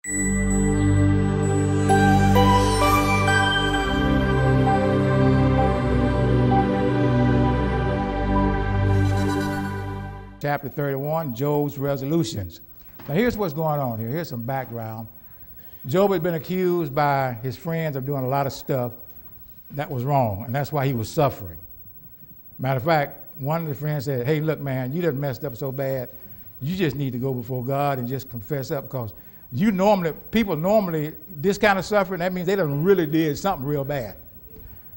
Chapter 31, Job's resolutions. Now here's what's going on here. Here's some background. Job had been accused by his friends of doing a lot of stuff that was wrong, and that's why he was suffering. Matter of fact, one of the friends said, hey, look, man, you done messed up so bad, you just need to go before God and just confess up, because people normally, this kind of suffering, that means they done really did something real bad.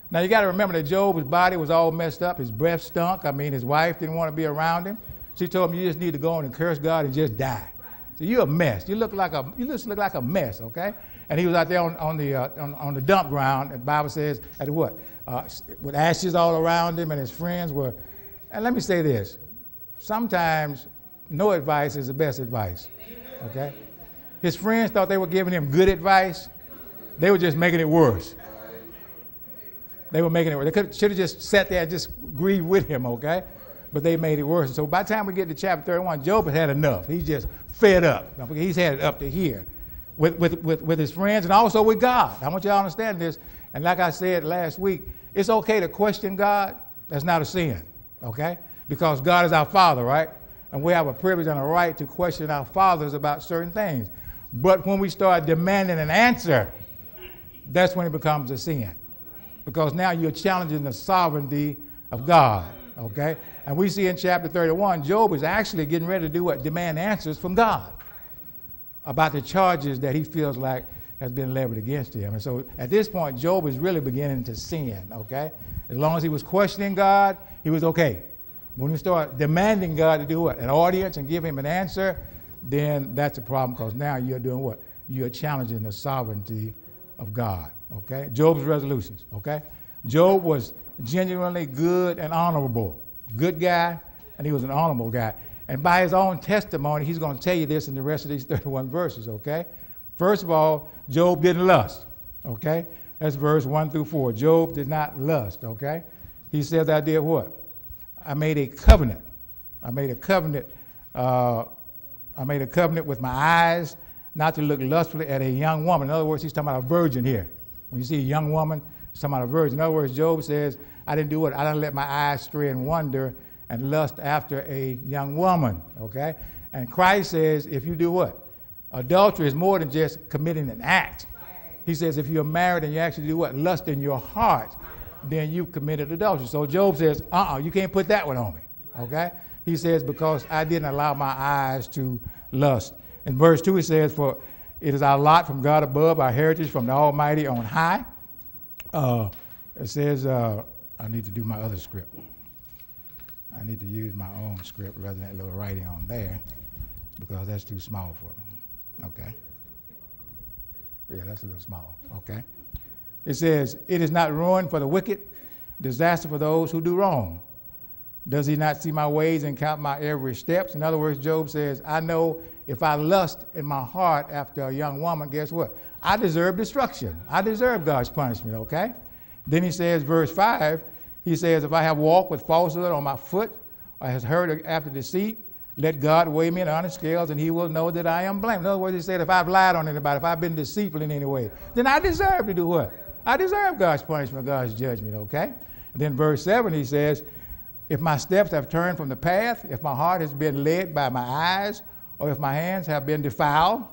Now you got to remember that Job's body was all messed up, his breath stunk. His wife didn't want to be around him. She told him, you just need to go on and curse God and just die. So you're a mess. You just look like a mess, okay? And he was out there on the dump ground, and the Bible says, at what? With ashes all around him, and his friends were. And let me say this: sometimes no advice is the best advice, okay? His friends thought they were giving him good advice. They were just making it worse. They were making it worse. They should have just sat there and just grieved with him, okay? But they made it worse. So by the time we get to chapter 31, Job has had enough. He's just fed up. He's had it up to here with his friends and also with God. I want you to understand this. And like I said last week, it's okay to question God. That's not a sin, okay? Because God is our Father, right? And we have a privilege and a right to question our fathers about certain things. But when we start demanding an answer, that's when it becomes a sin. Because now you're challenging the sovereignty of God, okay? And we see in chapter 31, Job is actually getting ready to do what? Demand answers from God about the charges that he feels like has been leveled against him. And so at this point, Job is really beginning to sin, okay? As long as he was questioning God, he was okay. When you start demanding God to do what? An audience and give him an answer, then that's a problem, because now you're doing what? You're challenging the sovereignty of God, okay? Job's resolutions, okay? Job was genuinely good and honorable. Good guy, and he was an honorable guy. And by his own testimony, he's going to tell you this in the rest of these 31 verses, okay? First of all, Job didn't lust, okay? That's verse 1 through 4. Job did not lust, okay? He says, I did what? I made a covenant. I made a covenant with my eyes not to look lustfully at a young woman. In other words, he's talking about a virgin here. When you see a young woman, he's talking about a virgin. In other words, Job says, I didn't do what? I didn't let my eyes stray in wonder and lust after a young woman, okay? And Christ says, if you do what? Adultery is more than just committing an act. He says, if you're married and you actually do what? Lust in your heart, then you've committed adultery. So Job says, you can't put that one on me, okay? He says, because I didn't allow my eyes to lust. In verse 2, he says, for it is our lot from God above, our heritage from the Almighty on high. It says, I need to do my other script. I need to use my own script rather than that little writing on there, because that's too small for me, okay? Yeah, that's a little small, okay? It says, it is not ruin for the wicked, disaster for those who do wrong. Does he not see my ways and count my every steps? In other words, Job says, I know if I lust in my heart after a young woman, guess what? I deserve destruction. I deserve God's punishment, okay? Then he says, verse 5, he says, if I have walked with falsehood on my foot, or has heard after deceit, let God weigh me in honest scales, and he will know that I am blameless. In other words, he said, if I've lied on anybody, if I've been deceitful in any way, then I deserve to do what? I deserve God's punishment, God's judgment, okay? And then verse 7, he says, if my steps have turned from the path, if my heart has been led by my eyes, or if my hands have been defiled,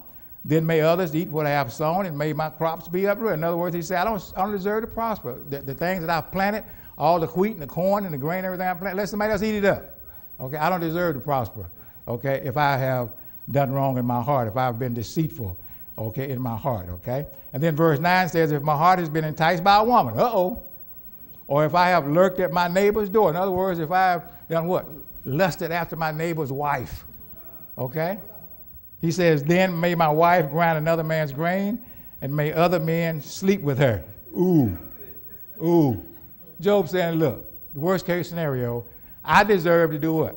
then may others eat what I have sown, and may my crops be uprooted. In other words, he said, I don't deserve to prosper. The things that I've planted, all the wheat and the corn and the grain, everything I planted, let somebody else eat it up. Okay, I don't deserve to prosper. Okay, if I have done wrong in my heart, if I've been deceitful, okay, in my heart, okay? And then verse 9 says, if my heart has been enticed by a woman, or if I have lurked at my neighbor's door. In other words, if I have done what? Lusted after my neighbor's wife, okay? He says, then may my wife grind another man's grain, and may other men sleep with her. Ooh. Job saying, look, the worst case scenario, I deserve to do what?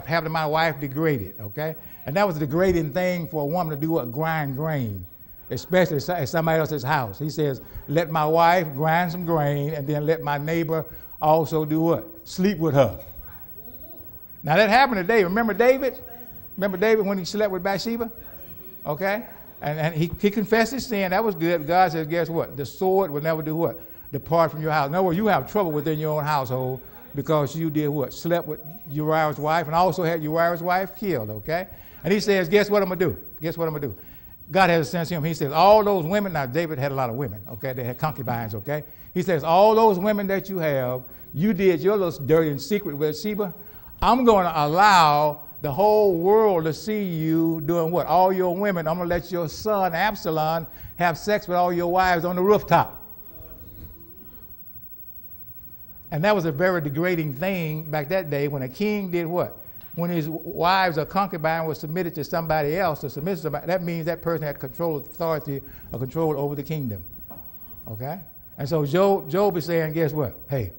Having my wife degraded, okay? And that was a degrading thing for a woman to do what? Grind grain, especially at somebody else's house. He says, let my wife grind some grain, and then let my neighbor also do what? Sleep with her. Now that happened to David. Remember David? Remember David when he slept with Bathsheba? Okay? And he confessed his sin. That was good. God says, guess what? The sword will never do what? Depart from your house. In other words, you have trouble within your own household because you did what? Slept with Uriah's wife and also had Uriah's wife killed, okay? And he says, guess what I'm going to do? Guess what I'm going to do? God has sent him. He says, all those women, now David had a lot of women, okay? They had concubines, okay? He says, all those women that you have, you did your little dirty and secret with Sheba. I'm going to allow the whole world to see you doing what? All your women, I'm going to let your son Absalom have sex with all your wives on the rooftop. And that was a very degrading thing back that day when a king did what? When his wives or concubine was submitted to somebody else or submitted to somebody, that means that person had control, authority, or control over the kingdom. Okay? And so Job is saying, guess what? Hey,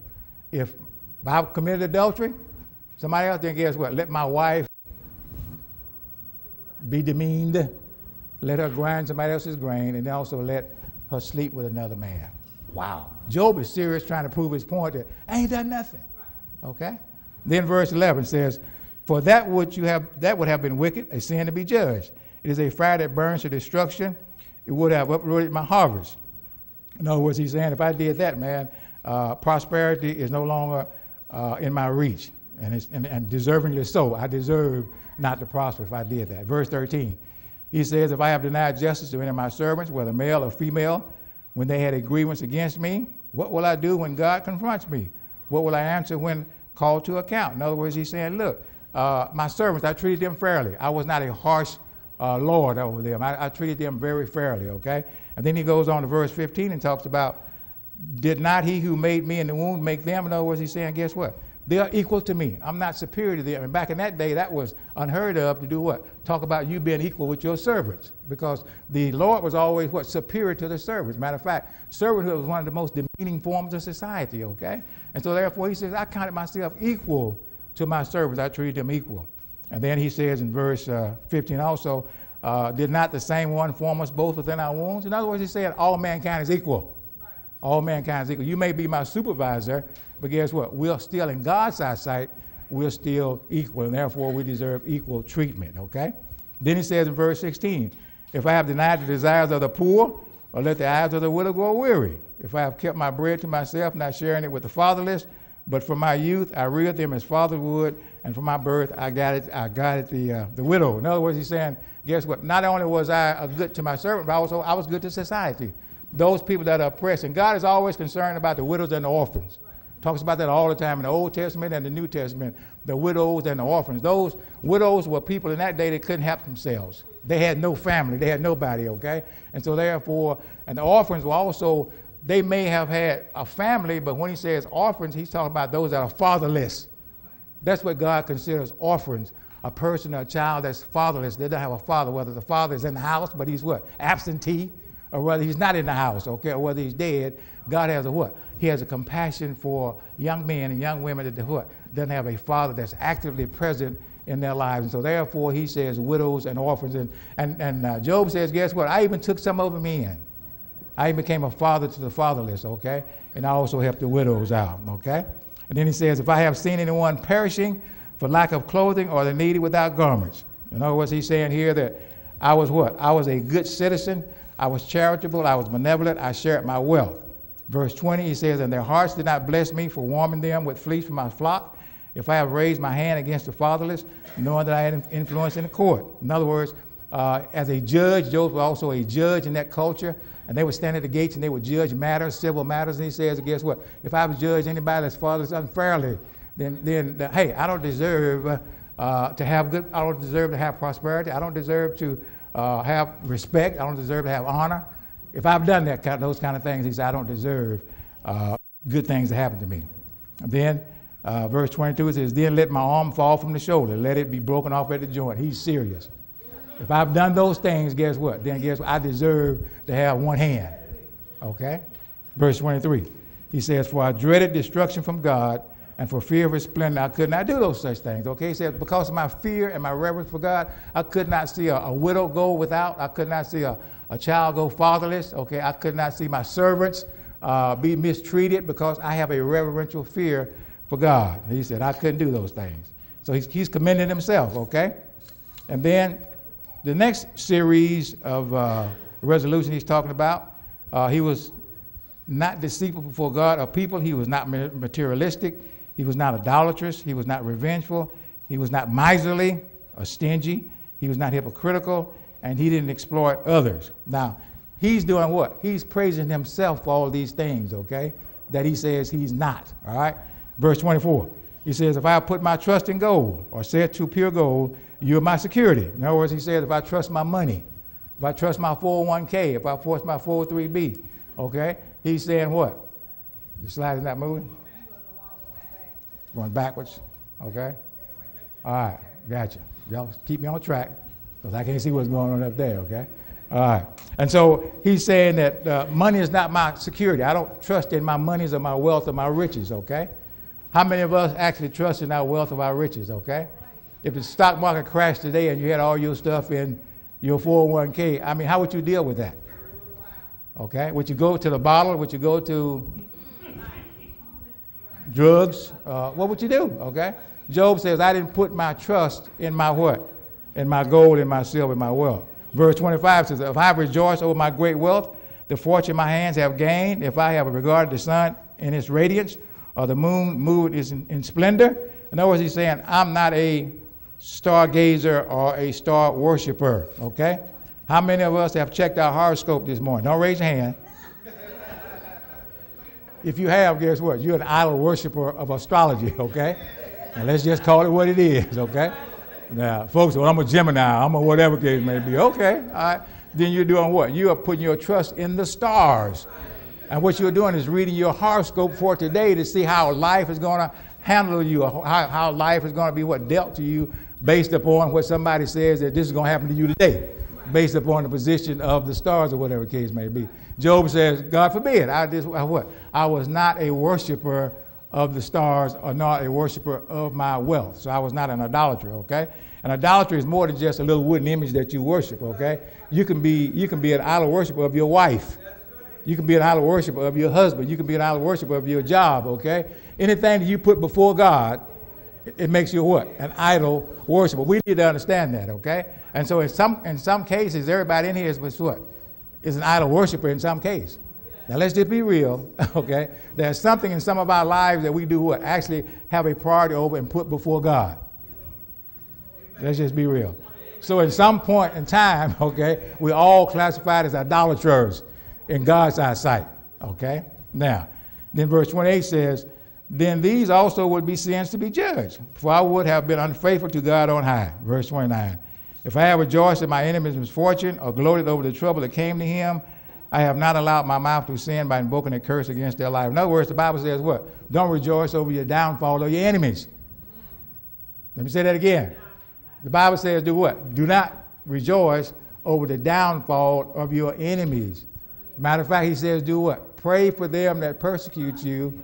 if I committed adultery, somebody else, then guess what? Let my wife be demeaned. Let her grind somebody else's grain, and then also let her sleep with another man. Wow. Job is serious trying to prove his point that I ain't done nothing. Okay? Then verse 11 says, for that would have been wicked, a sin to be judged. It is a fire that burns to destruction. It would have uprooted my harvest. In other words, he's saying, if I did that, man, prosperity is no longer in my reach, and deservingly so. I deserve not to prosper if I did that. Verse 13, he says, if I have denied justice to any of my servants, whether male or female, when they had a grievance against me, what will I do when God confronts me? What will I answer when called to account? In other words, he's saying, look, my servants, I treated them fairly. I was not a harsh Lord over them. I treated them very fairly, okay? And then he goes on to verse 15 and talks about, did not he who made me in the womb make them? In other words, he's saying, guess what? They are equal to me. I'm not superior to them. And back in that day, that was unheard of to do what? Talk about you being equal with your servants. Because the Lord was always what? Superior to the servants. Matter of fact, servanthood was one of the most demeaning forms of society, okay? And so therefore he says, I counted myself equal to my servants. I treated them equal. And then he says in verse 15 also, did not the same one form us both within our wombs? In other words, he's saying all mankind is equal. All mankind is equal. You may be my supervisor, but guess what? We're still, in God's eyesight, we're still equal, and therefore we deserve equal treatment, okay? Then he says in verse 16, if I have denied the desires of the poor, or let the eyes of the widow grow weary, if I have kept my bread to myself, not sharing it with the fatherless, but from my youth I reared them as father would, and from my birth I guided the widow. In other words, he's saying, guess what? Not only was I good to my servant, but also I was good to society. Those people that are oppressed. And God is always concerned about the widows and the orphans. Talks about that all the time in the Old Testament and the New Testament, the widows and the orphans. Those widows were people in that day that couldn't help themselves. They had no family. They had nobody, okay? And so therefore, and the orphans were also, they may have had a family, but when he says orphans, he's talking about those that are fatherless. That's what God considers orphans, a person or a child that's fatherless. They don't have a father, whether the father is in the house, but he's what? Absentee, or whether he's not in the house, okay, or whether he's dead. God has a what? He has a compassion for young men and young women that what? Doesn't have a father that's actively present in their lives. And so therefore he says widows and orphans. And Job says, guess what? I even took some of them in. I even became a father to the fatherless, okay? And I also helped the widows out, okay? And then he says, if I have seen anyone perishing for lack of clothing or the needy without garments. In other words, he's saying here that I was what? I was a good citizen. I was charitable, I was benevolent, I shared my wealth. Verse 20, he says, and their hearts did not bless me for warming them with fleece from my flock. If I have raised my hand against the fatherless, knowing that I had influence in the court. In other words, as a judge, Job was also a judge in that culture, and they would stand at the gates and they would judge matters, civil matters, and he says, guess what? If I would judge anybody that's fatherless unfairly, then hey, I don't deserve to have good, I don't deserve to have prosperity, I don't deserve to have respect. I don't deserve to have honor. If I've done those kind of things, he said, I don't deserve good things to happen to me. And then verse 22, it says, then let my arm fall from the shoulder. Let it be broken off at the joint. He's serious. If I've done those things, guess what? Then guess what? I deserve to have one hand. Okay? Verse 23, he says, for I dreaded destruction from God, and for fear of his splendor, I could not do those such things. Okay, he said, because of my fear and my reverence for God, I could not see a widow go without. I could not see a child go fatherless. Okay, I could not see my servants be mistreated because I have a reverential fear for God. He said, I couldn't do those things. So he's commending himself, okay? And then the next series of resolution he's talking about, he was not deceitful before God or people. He was not materialistic. He was not idolatrous. He was not revengeful. He was not miserly or stingy. He was not hypocritical, and he didn't exploit others. Now, he's doing what? He's praising himself for all these things, okay, that he says he's not, all right? Verse 24, he says, if I put my trust in gold or said to pure gold, you're my security. In other words, he says, if I trust my money, if I trust my 401k, if I force my 403b, okay, he's saying what? The slide is not moving? Going backwards, okay? All right, gotcha. Y'all keep me on track because I can't see what's going on up there, okay? All right. And so he's saying that money is not my security. I don't trust in my monies or my wealth or my riches, okay? How many of us actually trust in our wealth or our riches, okay? If the stock market crashed today and you had all your stuff in your 401k, I mean, how would you deal with that? Okay? Would you go to the bottle? Would you go to drugs? What would you do, okay? Job says, I didn't put my trust in my what? In my gold, in my silver, in my wealth. Verse 25 says, if I rejoice over my great wealth, the fortune my hands have gained, if I have regarded the sun in its radiance, or the moon moved in splendor. In other words, he's saying, I'm not a stargazer or a star worshiper, okay? How many of us have checked our horoscope this morning? Don't raise your hand. If you have, guess what? You're an idol worshiper of astrology, okay? And let's just call it what it is, okay? Now, folks, well, I'm a Gemini, I'm a whatever case may be. Okay, all right. Then you're doing what? You are putting your trust in the stars. And what you're doing is reading your horoscope for today to see how life is going to handle you, or how life is going to be what dealt to you based upon what somebody says that this is going to happen to you today, based upon the position of the stars or whatever case may be. Job says, God forbid, I was not a worshiper of the stars or not a worshiper of my wealth. So I was not an idolater, okay? An idolatry is more than just a little wooden image that you worship, okay? You can be an idol worshiper of your wife. You can be an idol worshiper of your husband. You can be an idol worshiper of your job, okay? Anything that you put before God, it makes you what? An idol worshiper. We need to understand that, okay? And so in some cases, everybody in here is what? Is an idol worshiper in some case. Now let's just be real, okay? There's something in some of our lives that we do what? Actually have a priority over and put before God. Let's just be real. So at some point in time, okay, we're all classified as idolaters in God's eyesight, okay? Now, then verse 28 says, then these also would be sins to be judged, for I would have been unfaithful to God on high. Verse 29, if I have rejoiced in my enemy's misfortune or gloated over the trouble that came to him, I have not allowed my mouth to sin by invoking a curse against their life. In other words, the Bible says what? Don't rejoice over your downfall or your enemies. Let me say that again. The Bible says do what? Do not rejoice over the downfall of your enemies. Matter of fact, he says do what? Pray for them that persecute you.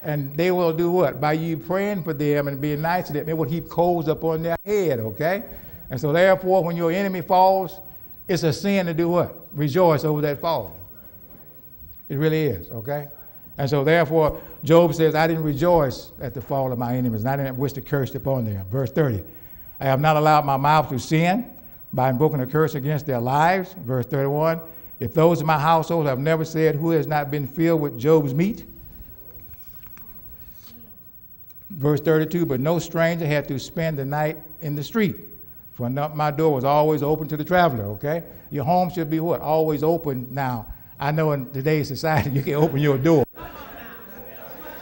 And they will do what? By you praying for them and being nice to them, it will heap coals up on their head, okay? And so therefore, when your enemy falls, it's a sin to do what? Rejoice over that fall. It really is, okay? And so therefore, Job says, I didn't rejoice at the fall of my enemies, and I didn't wish to curse upon them. Verse 30, I have not allowed my mouth to sin by invoking a curse against their lives. Verse 31, if those of my household have never said, who has not been filled with Job's meat? Verse 32, but no stranger had to spend the night in the street. For my door was always open to the traveler, okay? Your home should be what? Always open. Now, I know in today's society you can open your door.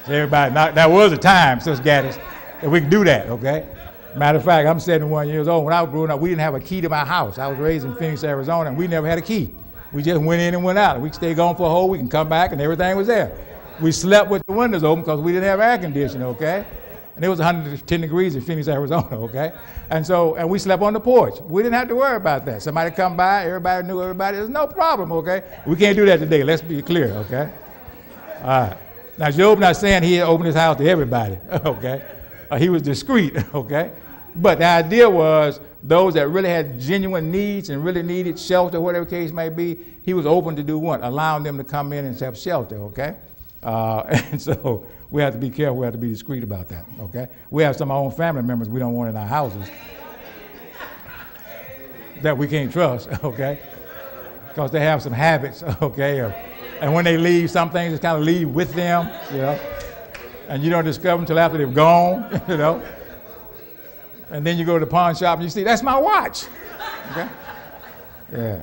So everybody, that was a time, Sister Gaddis, that we could do that, okay? Matter of fact, I'm 71 years old. When I was growing up, we didn't have a key to my house. I was raised in Phoenix, Arizona, and we never had a key. We just went in and went out. We could stay gone for a whole week and come back, and everything was there. We slept with the windows open because we didn't have air conditioning, okay? And it was 110 degrees in Phoenix, Arizona, okay? And we slept on the porch. We didn't have to worry about that. Somebody come by, everybody knew everybody. There's no problem, okay? We can't do that today. Let's be clear, okay? All right. Now, Job not saying he opened his house to everybody, okay? He was discreet, okay? But the idea was those that really had genuine needs and really needed shelter, whatever case may be, he was open to do what? Allowing them to come in and have shelter, okay? And so we have to be careful. We have to be discreet about that, okay? We have some of our own family members we don't want in our houses. that we can't trust, okay? Because they have some habits, okay? And when they leave, some things just kind of leave with them, you know? And you don't discover them until after they've gone, you know? And then you go to the pawn shop and you see, that's my watch, okay? Yeah.